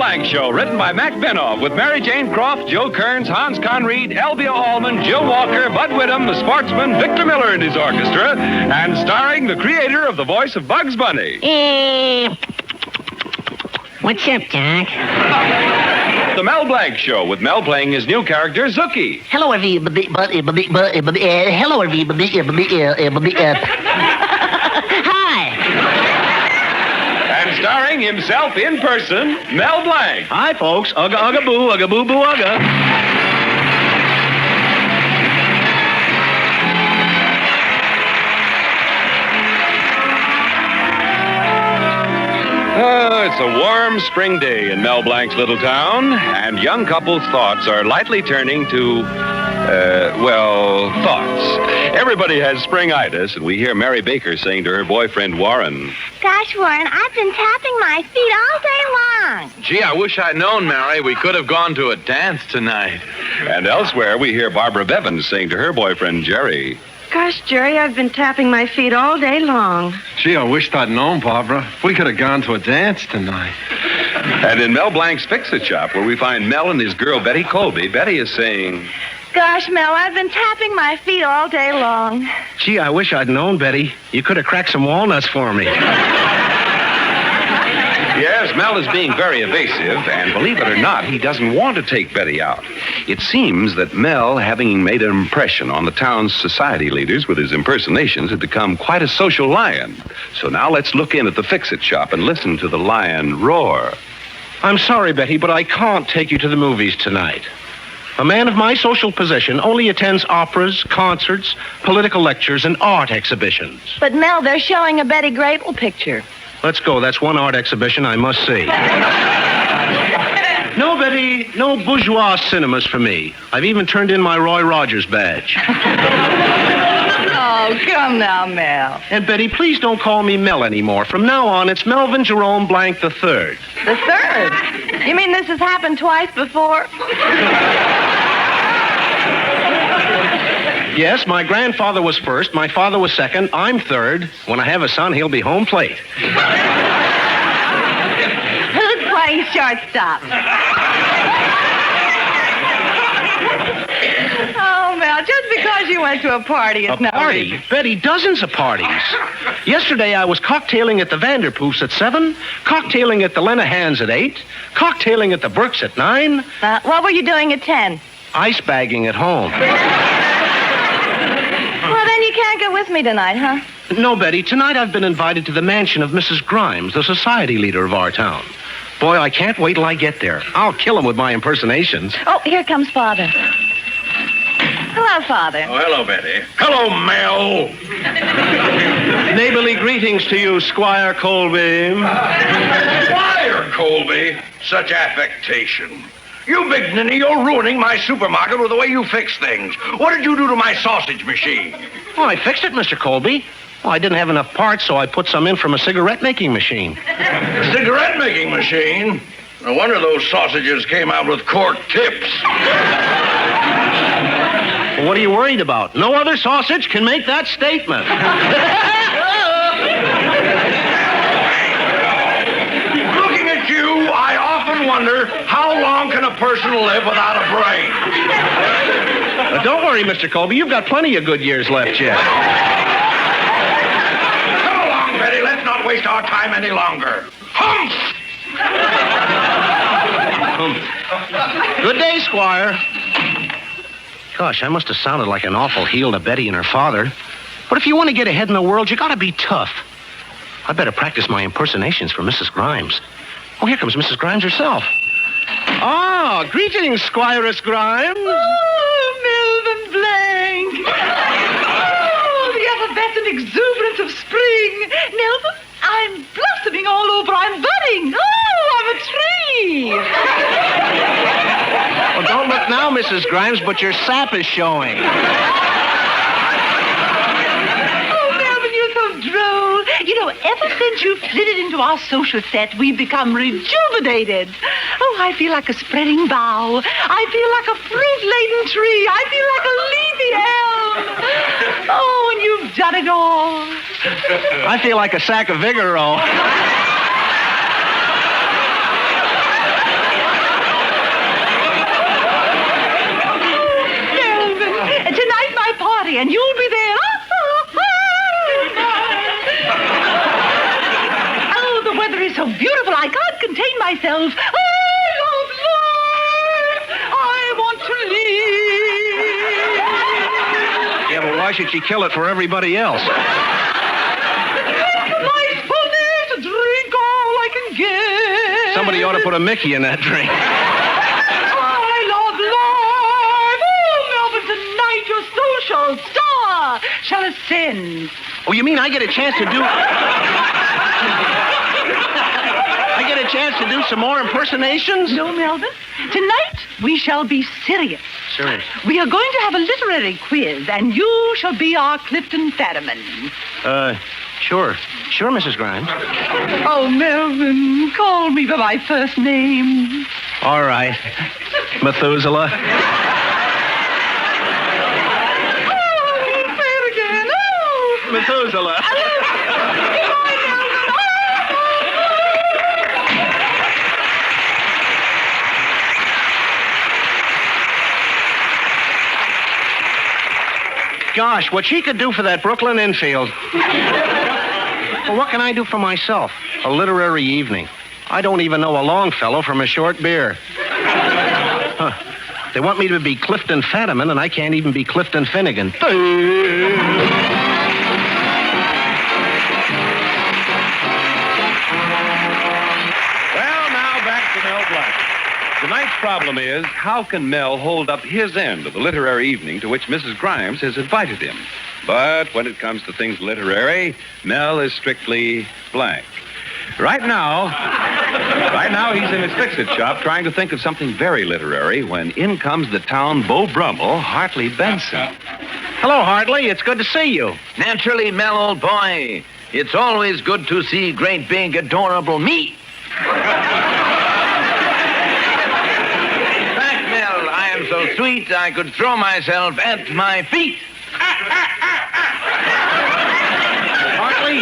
Blanc Show, written by Mac Benoff, with Mary Jane Croft, Joe Kearns, Hans Conried, Elvia Allman, Jill Walker, Bud Whittam, the sportsman, Victor Miller and his orchestra, and starring the creator of the voice of Bugs Bunny. What's up, Doc? The Mel Blanc Show, with Mel playing his new character, Zookie. Hello, everybody. Hello, everybody. Hi. And starring himself in person, Mel Blanc. Hi, folks. Ugga, ugga, boo, ugga, boo, boo, ugga. It's a warm spring day in Mel Blanc's little town, and young couples' thoughts are lightly turning to, thoughts. Everybody has springitis, and we hear Mary Baker saying to her boyfriend, Warren, Gosh, Warren, I've been tapping my feet all day long. Gee, I wish I'd known, Mary. We could have gone to a dance tonight. And elsewhere, we hear Barbara Bevins saying to her boyfriend, Jerry, Gosh, Jerry, I've been tapping my feet all day long. Gee, I wished I'd known, Barbara. We could have gone to a dance tonight. And in Mel Blanc's Fix-It Shop, where we find Mel and his girl, Betty Colby, Betty is saying, Gosh, Mel, I've been tapping my feet all day long. Gee, I wish I'd known, Betty. You could have cracked some walnuts for me. Yes, Mel is being very evasive, and believe it or not, he doesn't want to take Betty out. It seems that Mel, having made an impression on the town's society leaders with his impersonations, had become quite a social lion. So now let's look in at the Fix-It Shop and listen to the lion roar. I'm sorry, Betty, but I can't take you to the movies tonight. A man of my social position only attends operas, concerts, political lectures, and art exhibitions. But, Mel, they're showing a Betty Grable picture. Let's go. That's one art exhibition I must see. No, Betty, no bourgeois cinemas for me. I've even turned in my Roy Rogers badge. Oh, come now, Mel. And, Betty, please don't call me Mel anymore. From now on, it's Melvin Jerome Blanc the Third. The third? You mean this has happened twice before? Yes, my grandfather was first, my father was second, I'm third. When I have a son, he'll be home plate. Who's playing shortstop? Oh, Mel, just because you went to a party is no party? reason. Betty, dozens of parties. Yesterday, I was cocktailing at the Vanderpoofs at 7, cocktailing at the Lenahans at 8, cocktailing at the Burks at 9. What were you doing at 10? Ice bagging at home. Well, then you can't go with me tonight, huh? No, Betty. Tonight I've been invited to the mansion of Mrs. Grimes, the society leader of our town. Boy, I can't wait till I get there. I'll kill him with my impersonations. Oh, here comes Father. Hello, Father. Oh, hello, Betty. Hello, Mel. Neighborly greetings to you, Squire Colby. Squire Colby. Such affectation. You big ninny, you're ruining my supermarket with the way you fix things. What did you do to my sausage machine? Oh, I fixed it, Mr. Colby. Well, I didn't have enough parts, so I put some in from a cigarette-making machine. Cigarette-making machine? No wonder those sausages came out with cork tips. Well, what are you worried about? No other sausage can make that statement. Looking at you, I often wonder, how long can a person live without a brain? But don't worry, Mr. Colby. You've got plenty of good years left yet. Come along, Betty. Let's not waste our time any longer. Humph! Good day, Squire. Gosh, I must have sounded like an awful heel to Betty and her father. But if you want to get ahead in the world, you got to be tough. I better practice my impersonations for Mrs. Grimes. Oh, here comes Mrs. Grimes herself. Ah, greetings, Squiress Grimes. Oh, Melvin Blanc. Oh, the effervescent exuberance of spring. Melvin, I'm blossoming all over. I'm budding. Oh, I'm a tree. Well, don't look now, Mrs. Grimes, but your sap is showing. Oh, Melvin, you're so droll. You know, ever since you flitted into our social set, we've become rejuvenated. Oh, I feel like a spreading bough. I feel like a fruit-laden tree. I feel like a leafy elm. Oh, and you've done it all. I feel like a sack of Vigoro. can't contain myself. I love life. I want to live. Yeah, but why should she kill it for everybody else? Drink my fullness, drink all I can get. Somebody ought to put a Mickey in that drink. I love life. Oh, Melvin, tonight your social star shall ascend. Oh, you mean I get a chance to do... I get a chance to do some more impersonations? No, Melvin. Tonight we shall be serious. Serious? We are going to have a literary quiz, and you shall be our Clifton Fadiman. Sure. Sure, Mrs. Grimes. Oh, Melvin, call me by my first name. All right. Methuselah. Say it again. Oh. Methuselah. Gosh, what she could do for that Brooklyn infield. Well, what can I do for myself? A literary evening. I don't even know a Longfellow from a short beer. Huh. They want me to be Clifton Fadiman, and I can't even be Clifton Finnegan. Well, now back to Mel Blanc. Tonight's problem is, how can Mel hold up his end of the literary evening to which Mrs. Grimes has invited him? But when it comes to things literary, Mel is strictly blank. Right now, he's in his fix-it shop trying to think of something very literary when in comes the town Beau Brummel, Hartley Benson. Hello, Hartley. It's good to see you. Naturally, Mel, old boy. It's always good to see great, big, adorable me. So sweet, I could throw myself at my feet. Hartley,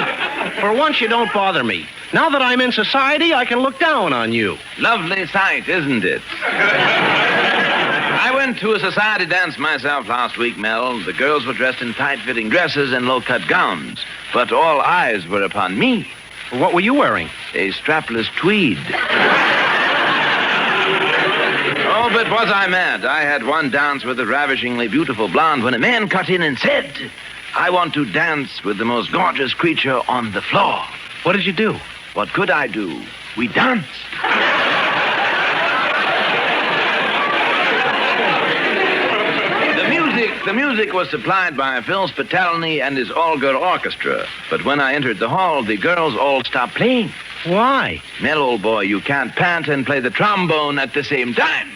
for once you don't bother me. Now that I'm in society, I can look down on you. Lovely sight, isn't it? I went to a society dance myself last week, Mel. The girls were dressed in tight-fitting dresses and low-cut gowns, but all eyes were upon me. What were you wearing? A strapless tweed. Oh, but was I mad? I had one dance with a ravishingly beautiful blonde when a man cut in and said, I want to dance with the most gorgeous creature on the floor. What did you do? What could I do? We danced. The music was supplied by Phil Spitalny and his all-girl orchestra. But when I entered the hall, the girls all stopped playing. Why? Mel, old boy, you can't pant and play the trombone at the same time.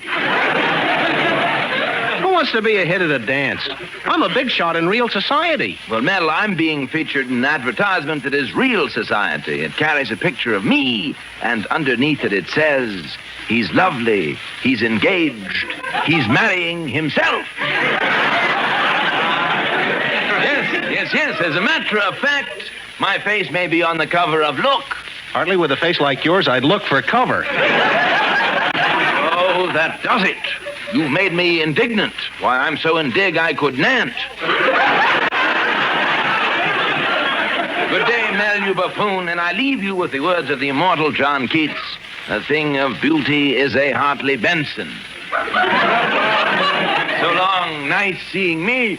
Who wants to be a hit at a dance? I'm a big shot in real society. Well, Mel, I'm being featured in an advertisement that is real society. It carries a picture of me, and underneath it says, he's lovely, he's engaged, he's marrying himself. Yes, as a matter of fact, my face may be on the cover of Look. Hardly with a face like yours, I'd look for cover. Oh, that does it. You've made me indignant. Why, I'm so indig I could nant. Good day, Mel, you buffoon, and I leave you with the words of the immortal John Keats. A thing of beauty is a Hartley Benson. So long, nice seeing me.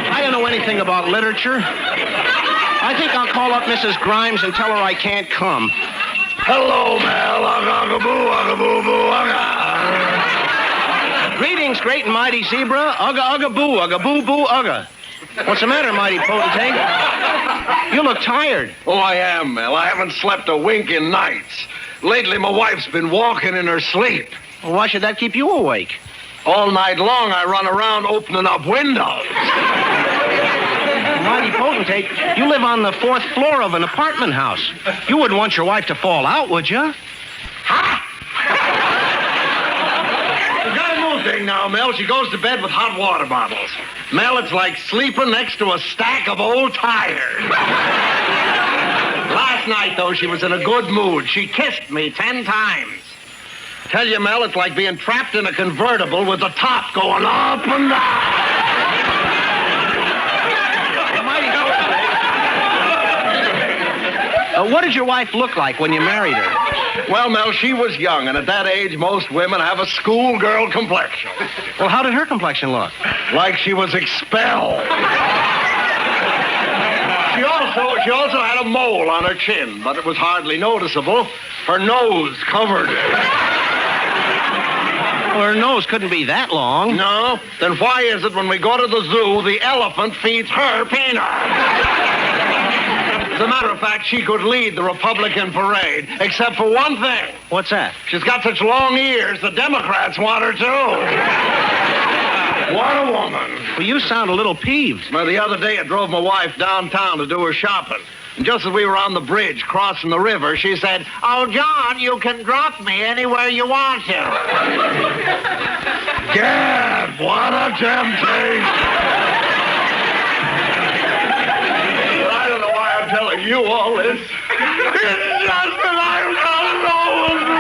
I don't know anything about literature. I think I'll call up Mrs. Grimes and tell her I can't come. Hello, Mel. Ugga-ugga-boo, ugga-boo-boo, ugga. Greetings, great and mighty zebra. Ugga-ugga-boo, ugga-boo-boo, ugga. What's the matter, mighty potentate? You look tired. Oh, I am, Mel. I haven't slept a wink in nights. Lately, my wife's been walking in her sleep. Well, why should that keep you awake? All night long, I run around opening up windows. Mighty potentate, you live on the 4th floor of an apartment house. You wouldn't want your wife to fall out, would you? Ha! You got a new thing now, Mel. She goes to bed with hot water bottles. Mel, it's like sleeping next to a stack of old tires. Last night, though, she was in a good mood. She kissed me 10 times. tell you, Mel, it's like being trapped in a convertible with the top going up and down. What did your wife look like when you married her? Well, Mel, she was young, and at that age, most women have a schoolgirl complexion. Well, how did her complexion look? Like she was expelled. She also had a mole on her chin, but it was hardly noticeable. Her nose covered it. Well, her nose couldn't be that long. No? Then why is it when we go to the zoo, the elephant feeds her peanuts? As a matter of fact, she could lead the Republican parade, except for one thing. What's that? She's got such long ears, the Democrats want her too. What a woman. Well, you sound a little peeved. Well, the other day I drove my wife downtown to do her shopping. And just as we were on the bridge crossing the river, she said, "Oh, John, you can drop me anywhere you want to." Gad, what a temptation. I don't know why I'm telling you all this. It's just that I'm alone.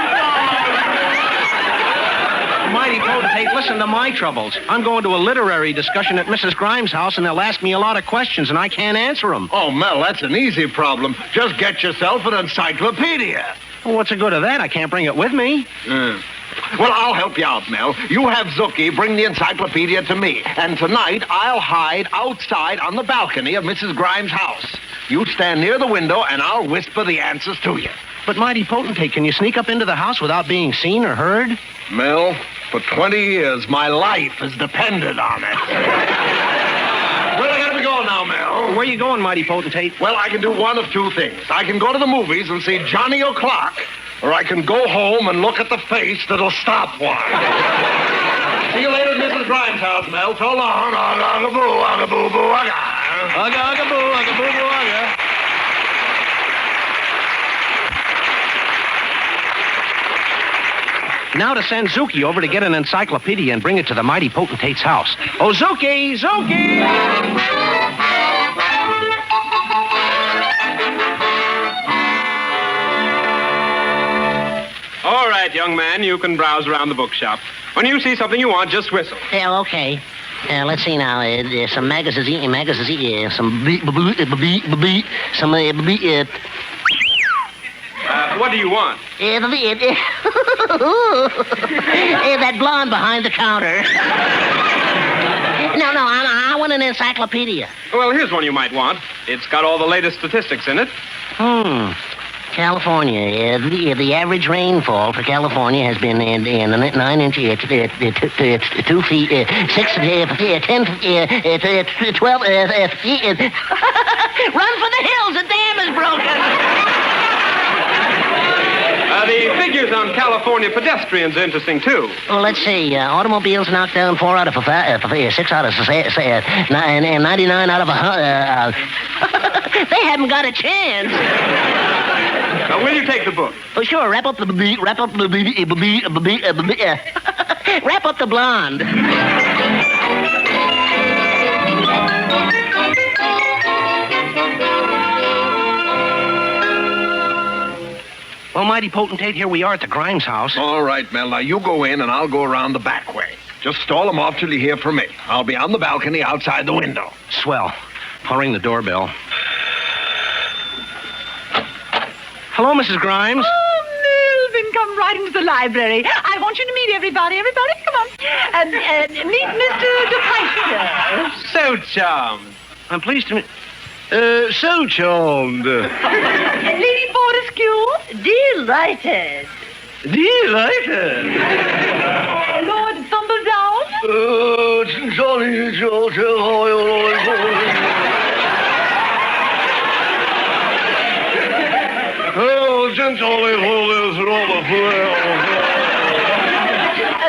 Mighty potentate, listen to my troubles. I'm going to a literary discussion at Mrs. Grimes' house, and they'll ask me a lot of questions, and I can't answer them. Oh, Mel, that's an easy problem. Just get yourself an encyclopedia. Well, what's the good of that? I can't bring it with me. Well, I'll help you out, Mel. You have Zookie bring the encyclopedia to me, and tonight I'll hide outside on the balcony of Mrs. Grimes' house. You stand near the window, and I'll whisper the answers to you. But, Mighty Potentate, can you sneak up into the house without being seen or heard? Mel, for 20 years, my life has depended on it. Well, I gotta be going now, Mel. Where are you going, Mighty Potentate? Well, I can do one of two things. I can go to the movies and see Johnny O'Clock, or I can go home and look at the face that'll stop one. See you later at Mrs. Grimes' house, Mel. So long. Ugga-boo, ugga-boo-boo, ugga. Ugga-ugga-boo, ugga-boo-boo, ugga. Now to send Zookie over to get an encyclopedia and bring it to the Mighty Potentate's house. Oh, Zookie! Zookie! All right, young man, you can browse around the bookshop. When you see something you want, just whistle. Yeah, okay. Let's see now. There's some magazines, some What do you want? that blonde behind the counter. No, I want an encyclopedia. Well, here's one you might want. It's got all the latest statistics in it. California. The average rainfall for California has been in 9 inches, 2 feet, 6, 10, 12 feet. Run for the hills! The dam is broken! The figures on California pedestrians are interesting, too. Well, let's see. Automobiles knocked down 4 out of 5, 6 out of 99 out of 100. They haven't got a chance. Now, will you take the book? Oh, sure. Wrap up the wrap up the blonde. Well, Mighty Potentate, here we are at the Grimes house. All right, Mel. Now, you go in, and I'll go around the back way. Just stall them off till you hear from me. I'll be on the balcony outside the window. Swell. I'll ring the doorbell. Hello, Mrs. Grimes. Oh, Melvin, come right into the library. I want you to meet everybody. Everybody, come on. Meet Mr. DePeister. So charmed. I'm pleased to meet... so charmed. Lady Fortescue. Delighted. Delighted. Lord Thumbledown. Johnny,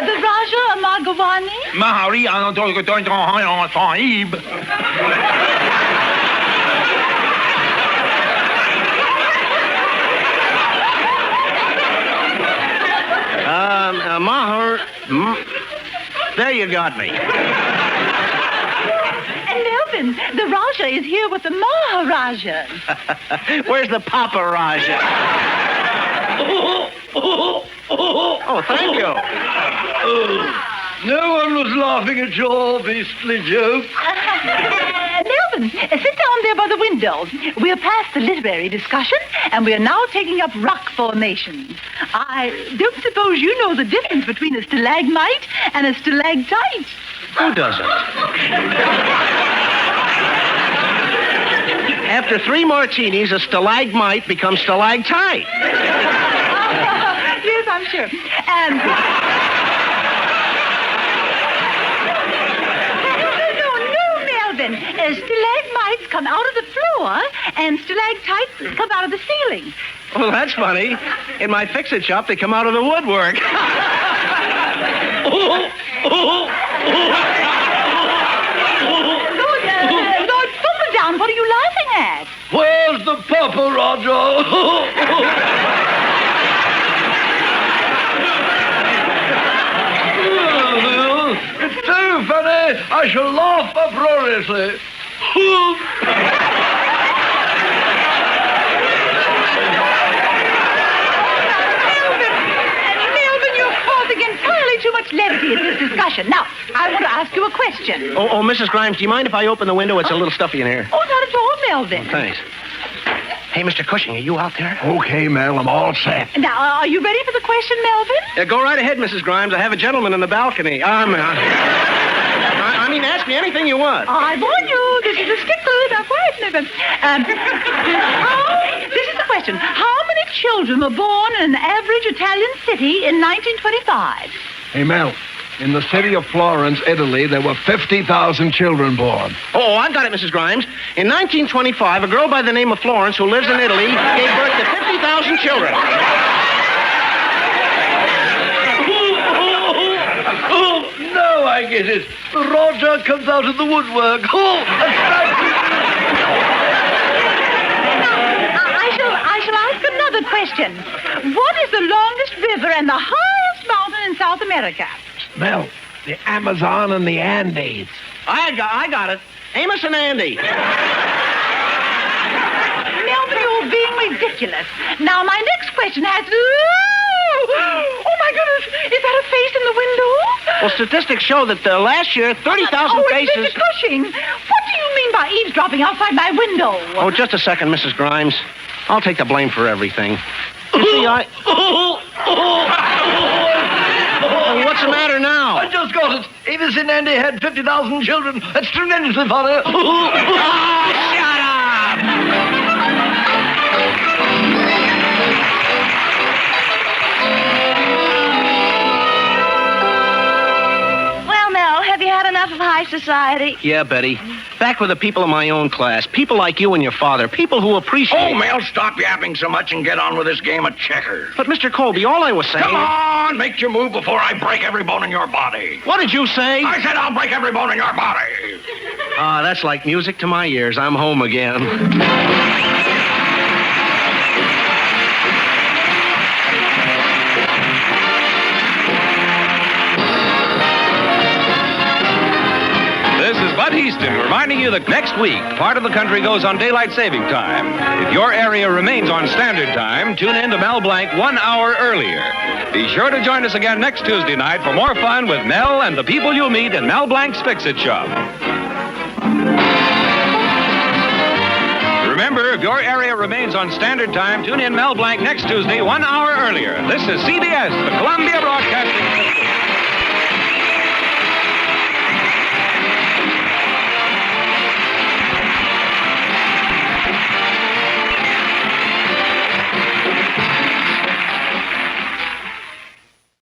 The Raja Magavani. Mahari, Sahib. Maher... There you got me. And Melvin, the Raja is here with the Maharajas. Where's the Papa Raja? Oh, thank you. No one was laughing at your beastly joke. Melvin, sit down there by the window. We're past the literary discussion, and we're now taking up rock formations. I don't suppose you know the difference between a stalagmite and a stalactite. Who doesn't? After 3 martinis, a stalagmite becomes stalactite. Yes, I'm sure. And... No, Melvin. Stalagmites come out of the floor, and stalactites come out of the ceiling. Well, that's funny. In my fix-it shop, they come out of the woodwork. Lord Fumbledown, what are you laughing at? Where's the purple, Roger? It's too funny. I shall laugh uproariously. Melvin, you're causing entirely too much levity in this discussion. Now, I want to ask you a question. Oh, Mrs. Grimes, do you mind if I open the window? It's a little stuffy in here. Oh, not at all, Melvin. Thanks. Hey, Mr. Cushing, are you out there? Okay, Mel, I'm all set. Now, are you ready for the question, Melvin? Go right ahead, Mrs. Grimes. I have a gentleman in the balcony. I mean, ask me anything you want. I warn you, this is a stickler. Now, quiet, Melvin. This is the question. How many children were born in an average Italian city in 1925? Hey, Mel, in the city of Florence, Italy, there were 50,000 children born. Oh, I've got it, Mrs. Grimes. In 1925, a girl by the name of Florence, who lives in Italy, gave birth to 50,000 children. Now I get it. Roger comes out of the woodwork. I shall ask another question. What is the longest river and the highest mountain in South America? Mel, the Amazon and the Andes. I got it. Amos and Andy. Melvin, you're being ridiculous. Now, my next question has... Oh, my goodness. Is that a face in the window? Well, statistics show that last year, 30,000 faces... Mr. Cushing, what do you mean by eavesdropping outside my window? Oh, just a second, Mrs. Grimes. I'll take the blame for everything. You see, what's the matter now? I just got it. Avis and Andy had 50,000 children. That's tremendously funny. Shut up! Well, Mel, have you had enough of high society? Yeah, Betty. Back with the people of my own class. People like you and your father. People who appreciate... Oh, Mel, stop yapping so much and get on with this game of checkers. But, Mr. Colby, all I was saying... Come on, make your move before I break every bone in your body. What did you say? I said I'll break every bone in your body. Ah, that's like music to my ears. I'm home again. This is Bud Easton reminding you that next week, part of the country goes on daylight saving time. If your area remains on standard time, tune in to Mel Blanc 1 hour earlier. Be sure to join us again next Tuesday night for more fun with Mel and the people you'll meet in Mel Blanc's Fix-It Shop. Remember, if your area remains on standard time, tune in Mel Blanc next Tuesday 1 hour earlier. This is CBS, the Columbia Broadcasting System.